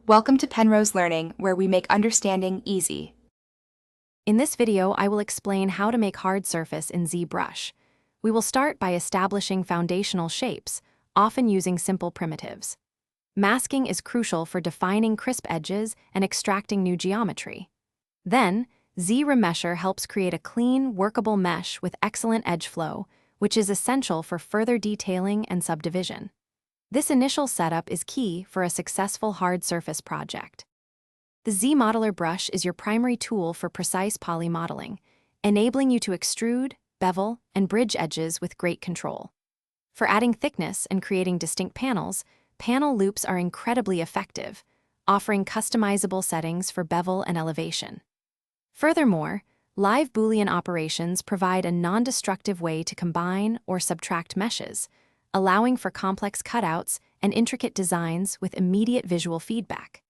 Welcome to Penrose Learning, where we make understanding easy. In this video, I will explain how to make hard surface in ZBrush. We will start by establishing foundational shapes, often using simple primitives. Masking is crucial for defining crisp edges and extracting new geometry. Then, ZRemesher helps create a clean, workable mesh with excellent edge flow, which is essential for further detailing and subdivision. This initial setup is key for a successful hard surface project. The Z-Modeler brush is your primary tool for precise poly modeling, enabling you to extrude, bevel, and bridge edges with great control. For adding thickness and creating distinct panels, panel loops are incredibly effective, offering customizable settings for bevel and elevation. Furthermore, live Boolean operations provide a non-destructive way to combine or subtract meshes, allowing for complex cutouts and intricate designs with immediate visual feedback.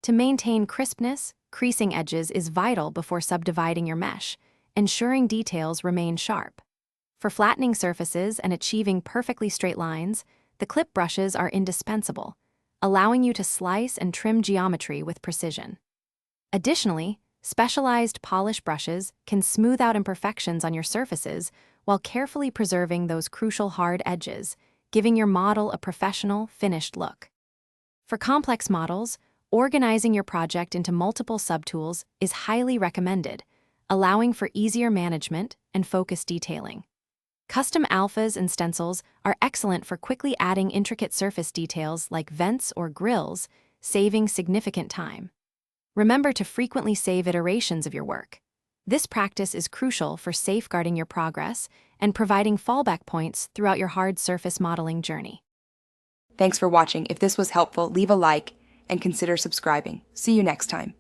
To maintain crispness, creasing edges is vital before subdividing your mesh, ensuring details remain sharp. For flattening surfaces and achieving perfectly straight lines, the clip brushes are indispensable, allowing you to slice and trim geometry with precision. Additionally, specialized polish brushes can smooth out imperfections on your surfaces while carefully preserving those crucial hard edges, giving your model a professional, finished look. For complex models, organizing your project into multiple subtools is highly recommended, allowing for easier management and focused detailing. Custom alphas and stencils are excellent for quickly adding intricate surface details like vents or grills, saving significant time. Remember to frequently save iterations of your work. This practice is crucial for safeguarding your progress and providing fallback points throughout your hard surface modeling journey. Thanks for watching. If this was helpful, leave a like and consider subscribing. See you next time.